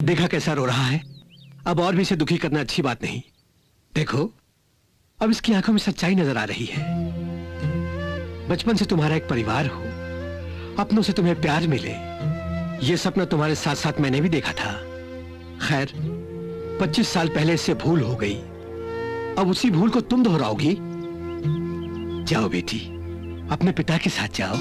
देखा कैसा रो रहा है। अब और भी इसे दुखी करना अच्छी बात नहीं। देखो, अब इसकी आंखों में सच्चाई नजर आ रही है। बचपन से तुम्हारा एक परिवार हो, अपनों से तुम्हें प्यार मिले, ये सपना तुम्हारे साथ साथ मैंने भी देखा था। खैर, 25 साल पहले इससे भूल हो गई। अब उसी भूल को तुम दोहराओगी। जाओ बेटी, अपने पिता के साथ जाओ।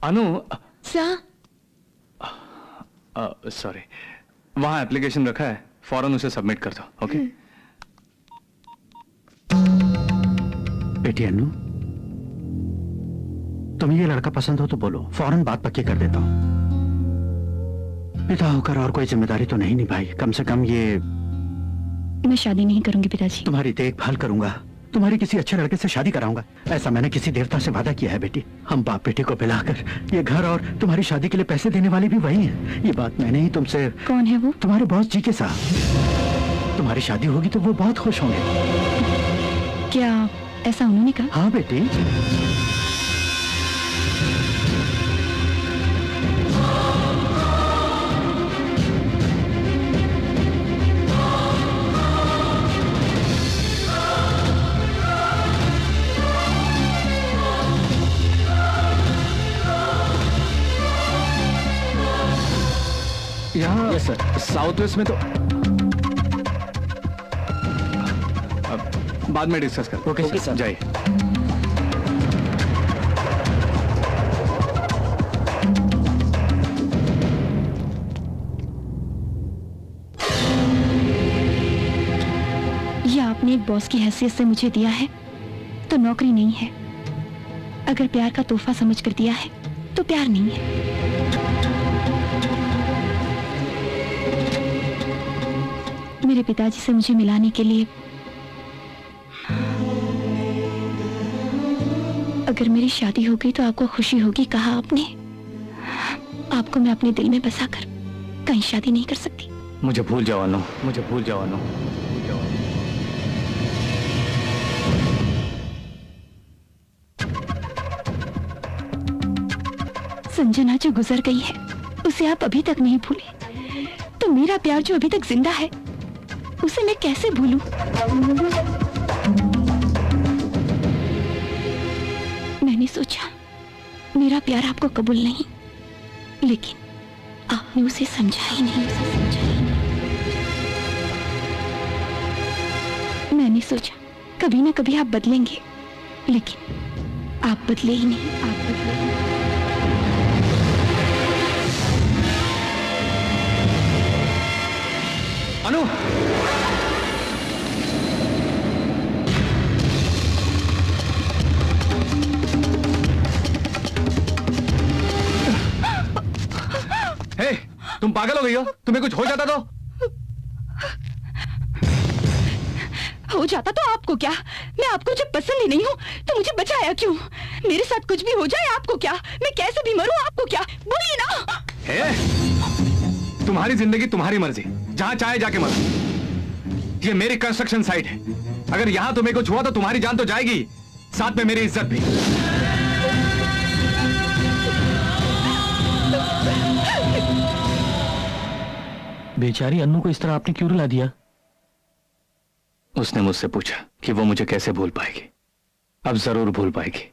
अनु, सर, सॉरी, वहां एप्लीकेशन रखा है, फौरन उसे सबमिट कर दो। ओके? बेटी अनु, तुम्हें ये लड़का पसंद हो तो बोलो, फौरन बात पक्की कर देता हूं। पिता होकर और कोई जिम्मेदारी तो नहीं निभाई, कम से कम ये। मैं शादी नहीं करूंगी पिताजी। तुम्हारी देखभाल करूंगा, तुम्हारी किसी अच्छे लड़के से शादी कराऊंगा, ऐसा मैंने किसी देवता से वादा किया है बेटी। हम बाप बेटे को पिलाकर ये घर और तुम्हारी शादी के लिए पैसे देने वाले भी वही हैं। ये बात मैंने ही तुमसे। कौन है वो? तुम्हारे बॉस जी के साथ। तुम्हारी शादी होगी तो वो बहुत खुश होंगे। क्या ऐसा उन्होंने कहा? हाँ बेटी। यहाँ यस सर। साउथ वेस्ट में तो बाद में डिस्कस कर। Okay sir. जाइए। ये आपने एक बॉस की हैसियत से मुझे दिया है तो नौकरी नहीं है। अगर प्यार का तोहफा समझ कर दिया है तो प्यार नहीं है। मेरे पिताजी से मुझे मिलाने के लिए अगर मेरी शादी हो गई तो आपको खुशी होगी, कहा आपने। आपको मैं अपने दिल में बसाकर कहीं शादी नहीं कर सकती। मुझे भूल जाओ अनु, मुझे भूल जाओ अनु। संजना जो गुजर गई है उसे आप अभी तक नहीं भूले, तो मेरा प्यार जो अभी तक जिंदा है उसे मैं कैसे भूलूं? मैंने सोचा मेरा प्यार आपको कबूल नहीं, लेकिन आपने उसे समझा ही नहीं, मैंने सोचा कभी ना कभी आप बदलेंगे, लेकिन आप बदले ही नहीं, आप बदले ही नहीं। अनु, हे, तुम पागल हो गई हो? तुम्हें कुछ हो जाता तो? हो जाता तो आपको क्या? मैं आपको जब पसंद ही नहीं हूँ तो मुझे बचाया क्यों? मेरे साथ कुछ भी हो जाए आपको क्या? मैं कैसे भी मरूं आपको क्या? बोलिए ना। हे, तुम्हारी जिंदगी तुम्हारी मर्जी, जहां चाहे जाके मरो। ये मेरी कंस्ट्रक्शन साइट है, अगर यहां तुम्हें कुछ हुआ तो तुम्हारी जान तो जाएगी, साथ में मेरी इज्जत भी। बेचारी अन्नू को इस तरह आपने क्यों रुला दिया? उसने मुझसे पूछा कि वो मुझे कैसे भूल पाएगी। अब जरूर भूल पाएगी।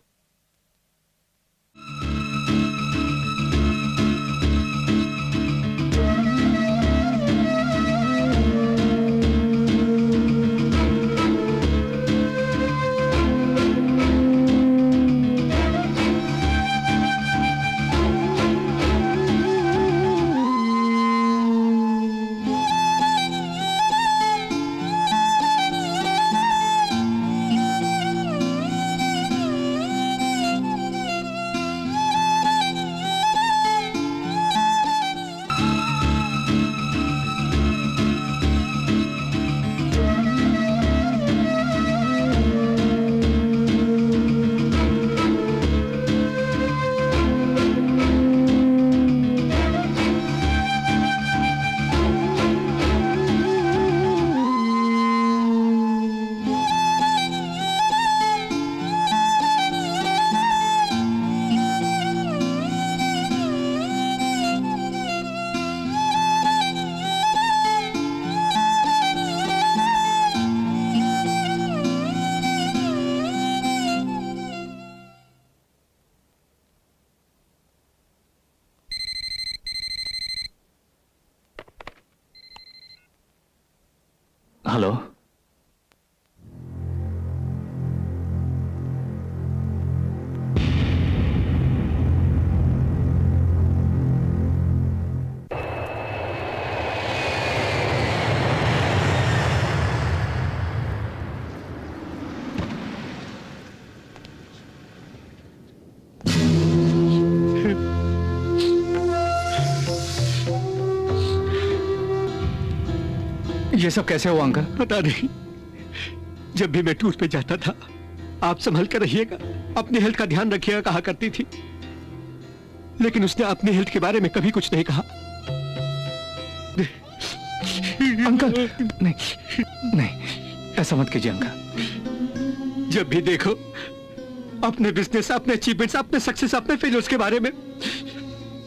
हेलो। ये सब कैसे हुआ अंकल? पता नहीं, जब भी मैं टूर पे जाता था आप संभल कर रहिएगा, अपनी हेल्थ का ध्यान रखिएगा कहा करती थी, लेकिन उसने अपनी हेल्थ के बारे में कभी कुछ नहीं कहा। अंकल नहीं नहीं, ऐसा मत कीजिए अंकल। जब भी देखो अपने बिजनेस, अपने अचीवमेंट्स, अपने सक्सेस, अपने फेलियर्स के बारे में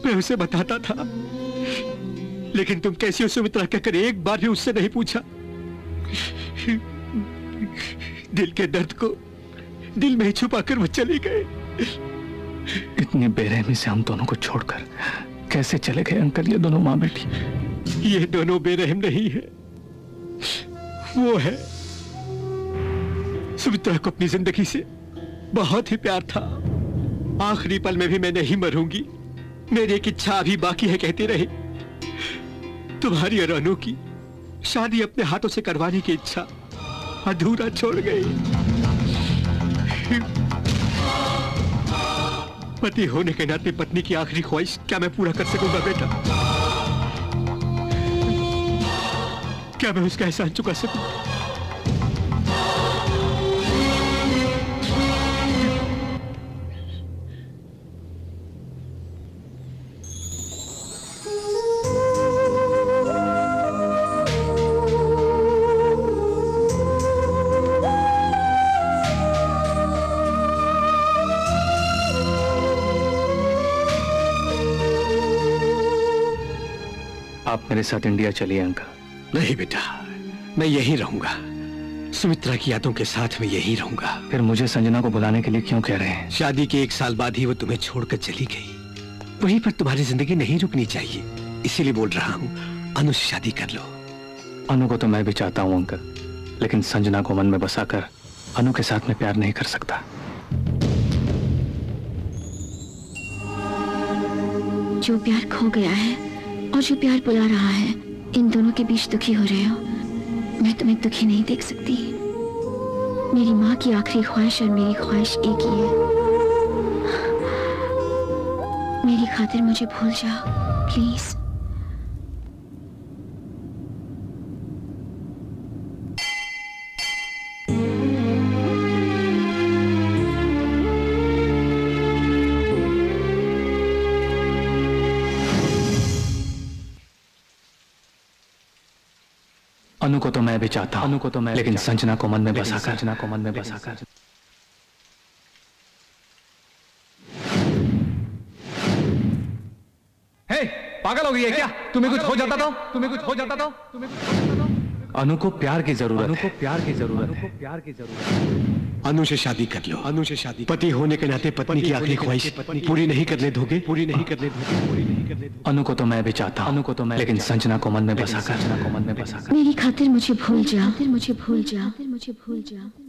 मैं उसे बताता था, लेकिन तुम कैसी हो सुमित्रा कहकर एक बार भी उससे नहीं पूछा। दिल के दर्द को दिल में ही छुपाकर वो चले गए। इतनी बेरहमी से हम दोनों को छोड़कर कैसे चले गए अंकल ये दोनों माँ बेटी? ये दोनों बेरहम नहीं है, वो है सुमित्रा को अपनी जिंदगी से बहुत ही प्यार था। आखिरी पल में भी मैं नहीं मरूंगी, मेरी एक इच्छा अभी बाकी है कहती रही। तुम्हारी और अनु की शादी अपने हाथों से करवाने की इच्छा अधूरा छोड़ गई। पति होने के नाते पत्नी की आखिरी ख्वाहिश क्या मैं पूरा कर सकूंगा बेटा? क्या मैं उसका एहसान चुका सकूं? आप मेरे साथ इंडिया चलिए अंकल। नहीं बेटा, मैं यहीं रहूंगा, सुमित्रा की यादों के साथ मैं यहीं रहूंगा। फिर मुझे संजना को बुलाने के लिए क्यों कह रहे हैं? शादी के 1 साल बाद ही वो तुम्हें छोड़कर चली गई, वहीं पर तुम्हारी जिंदगी नहीं रुकनी चाहिए, इसीलिए बोल रहा हूँ अनु से शादी कर लो। अनु को तो मैं भी चाहता हूँ अंकल, लेकिन संजना को मन में बसाकर अनु के साथ में प्यार नहीं कर सकता। जो प्यार खो गया है और जो प्यार बुला रहा है, इन दोनों के बीच दुखी हो रहे हो। मैं तुम्हें दुखी नहीं देख सकती। मेरी माँ की आखिरी ख्वाहिश और मेरी ख्वाहिश एक ही है। मेरी खातिर मुझे भूल जाओ प्लीज। अनु को तो मैं भी चाहता हूं, अनु को तो मैं, लेकिन संजना को मन में बसाकर, संजना को मन में बसाकर। हे, पागल हो गई है क्या? तुम्हें कुछ हो जाता तो? तुम्हें कुछ हो जाता तो? तुम्हें कुछ हो जाता तो? अनु को प्यार की जरूरत है। अनु को प्यार की जरूरत है। प्यार की जरूरत है। अनु से शादी कर लो, अनु से शादी। पति होने के नाते पत्नी की आखिरी ख्वाहिश पूरी नहीं करने दोगे? पूरी नहीं करने दोगे? पूरी नहीं करने दोगे? अनु को तो मैं भी चाहता हूं, अनु को तो मैं, लेकिन संजना को मन में बसाकर, संजना को मन में बसाकर। मेरी खातिर मुझे भूल जाओ, मुझे भूल जाओ, मुझे भूल जाओ।